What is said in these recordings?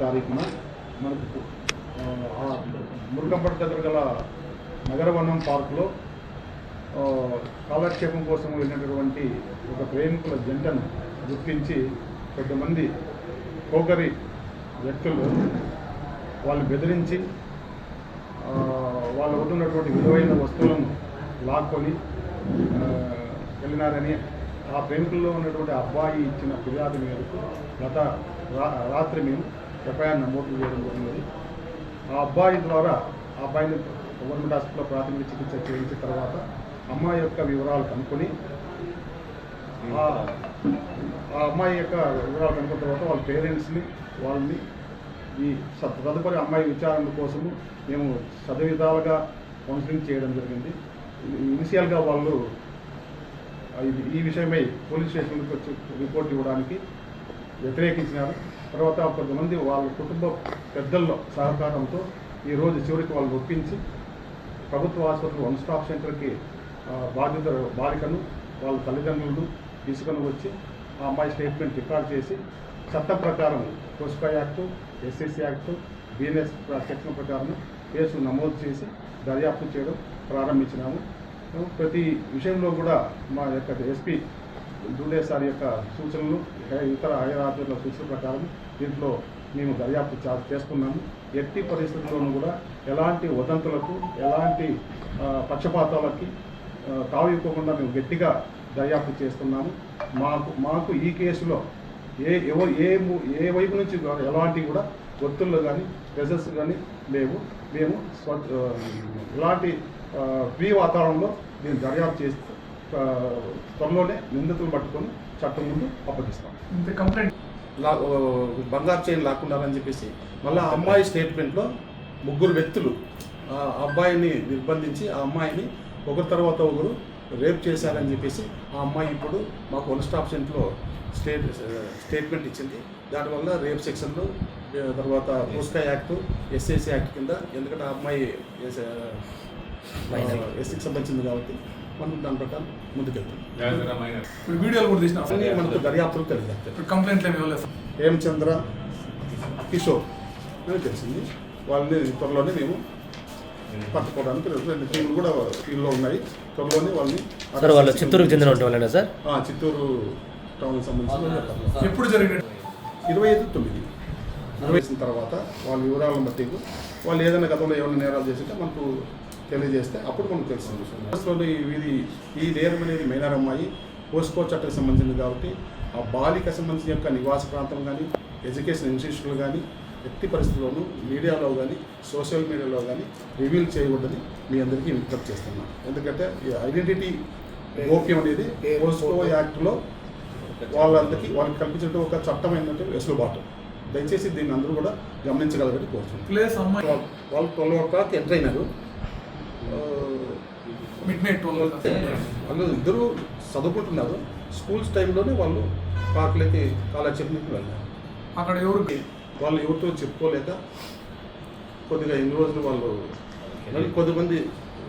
తారీఖున మనకు మురుగంపేట దగ్గర గల నగరవనం పార్కులో కాలక్షేపం కోసం వెళ్ళినటువంటి ఒక ప్రేమికుల జంటను గుర్తించి కొంతమంది పోకరి వ్యక్తులు వాళ్ళు బెదిరించి వాళ్ళ వద్ద ఉన్నటువంటి విలువైన వస్తువులను లాక్కొని వెళ్ళినారని ఆ ప్రేమికుల్లో ఉన్నటువంటి అబ్బాయి ఇచ్చిన ఫిర్యాదు మేరకు గత రాత్రి మేము ఎఫ్ఐఆర్ నమోదు చేయడం జరిగింది. ఆ అబ్బాయి ద్వారా ఆ అబ్బాయిని గవర్నమెంట్ హాస్పిటల్లో ప్రాథమిక చికిత్స చేయించిన తర్వాత అమ్మాయి యొక్క వివరాలు కనుక్కొని ఆ అమ్మాయి యొక్క వివరాలు కనుక్కున్న తర్వాత వాళ్ళ పేరెంట్స్ని వాళ్ళని ఈ తదుపరి అమ్మాయి విచారణ కోసము మేము సదవిధాలుగా కౌన్సిలింగ్ చేయడం జరిగింది. ఇనిషియల్గా వాళ్ళు ఈ విషయమై పోలీస్ స్టేషన్కి వచ్చి రిపోర్ట్ ఇవ్వడానికి వ్యతిరేకించినారు. తర్వాత కొంతమంది వాళ్ళ కుటుంబ పెద్దల్లో సహకారంతో ఈరోజు చివరికి వాళ్ళు ఒప్పించి ప్రభుత్వ ఆసుపత్రి వన్ స్టాప్ సెంటర్కి బాలికను వాళ్ళ తల్లిదండ్రులను తీసుకొని వచ్చి ఆ అమ్మాయి స్టేట్మెంట్ రికార్డ్ చేసి చట్టం ప్రకారం POSCO act, SSC act, BNS section ప్రకారం కేసు నమోదు చేసి దర్యాప్తు చేయడం ప్రారంభించినాము. ప్రతి విషయంలో కూడా మా యొక్క ఎస్పీ జూడే సార్ యొక్క సూచనలు, ఇతర హైర్ ఆఫీసర్ల సూచనల ప్రకారం దీంట్లో మేము దర్యాప్తు చేస్తున్నాము. ఎట్టి పరిస్థితుల్లోనూ కూడా ఎలాంటి వదంతులకు, ఎలాంటి పక్షపాతాలకి తావివ్వకుండా మేము గట్టిగా దర్యాప్తు చేస్తున్నాము. మాకు ఈ కేసులో ఏ వైపు నుంచి ఎలాంటి కూడా ఒత్తిళ్ళు కానీ ప్రెజర్స్ కానీ లేవు. మేము ఇలాంటి ఫ్రీ వాతావరణంలో మేము దర్యాప్తు చేస్తూ త్వరలోనే నిందితులు పట్టుకొని చట్టం ముందు అప్పగిస్తాం. కంప్లైంట్ బంగారు చైన్ లాక్కున్నారని చెప్పేసి మళ్ళీ ఆ అమ్మాయి స్టేట్మెంట్లో ముగ్గురు వ్యక్తులు ఆ అబ్బాయిని నిర్బంధించి ఆ అమ్మాయిని ఒకరి తర్వాత ఒకరు రేప్ చేశారని చెప్పేసి ఆ అమ్మాయి ఇప్పుడు మాకు వన్ స్టాప్ సెంటర్లో స్టేట్మెంట్ ఇచ్చింది. దానివల్ల రేప్ సెక్షన్లు, తర్వాత పోస్కో యాక్టు, ఎస్ఎస్సి యాక్ట్ కింద, ఎందుకంటే ఆ అమ్మాయి ఎస్సీకి సంబంధించింది కాబట్టి మనం దాని ప్రకారం ముందుకెళ్తాం. వీడియోలు కూడా తీసిన మనకు దర్యాప్తులు తెలియదు. కంప్లైంట్లు ఏమి ఇవ్వలేదు. హేమచంద్ర, కిషోర్ అని తెలిసింది. వాళ్ళని త్వరలోనే మేము పట్టుకోవడానికి 2 టీములు కూడా ఫీల్డ్లో ఉన్నాయి. త్వరలోనే వాళ్ళని వాళ్ళు చిత్తూరుకు చెందిన వాళ్ళేనా సార్? చిత్తూరు టౌన్కి సంబంధించిన. ఎప్పుడు జరిగిన 25/9 నిర్వహించిన తర్వాత వాళ్ళ వివరాలను బట్టి వాళ్ళు ఏదైనా గతంలో ఏమైనా నేరాలు చేసింటే మనకు తెలియజేస్తే అప్పుడు మనకు తెలుస్తుంది. ఈ నేరం అనేది మైనర్ అమ్మాయి పోస్కో చట్టానికి సంబంధించింది కాబట్టి ఆ బాలిక సంబంధించిన యొక్క నివాస ప్రాంతం కానీ, ఎడ్యుకేషన్ ఇన్స్టిట్యూట్లు కానీ ఎట్టి పరిస్థితుల్లోనూ మీడియాలో కానీ, సోషల్ మీడియాలో కానీ రివీల్ చేయకూడదని మీ అందరికీ విజ్ఞప్తి చేస్తున్నాను. ఎందుకంటే ఈ ఐడెంటిటీ గోప్యం అనేది పోస్కో యాక్ట్లో వాళ్ళకి కల్పించడం ఒక చట్టం ఏంటంటే వెసులుబాటు. దయచేసి దీన్ని అందరూ కూడా గమనించగలరని కోరుతున్నాను. వాళ్ళు 12 o'clock ఎంటర్ అయినారు. వాళ్ళు ఇద్దరు చదువుకుంటున్నారు. స్కూల్స్ టైంలోనే వాళ్ళు పార్కులకి కాలక్షేపానికి వెళ్ళారు. అక్కడ వాళ్ళు ఎవరితో చెప్పుకోలేక కొద్దిగా ఎన్ని రోజులు వాళ్ళు కొద్దిమంది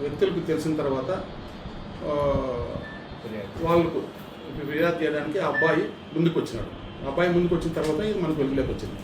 వ్యక్తులకు తెలిసిన తర్వాత వాళ్ళకు ఫిర్యాదు చేయడానికి ఆ అబ్బాయి ముందుకు వచ్చినాడు. ఆ అబ్బాయి ముందుకు వచ్చిన తర్వాత ఇది మనకు వెలుగులోకి వచ్చింది.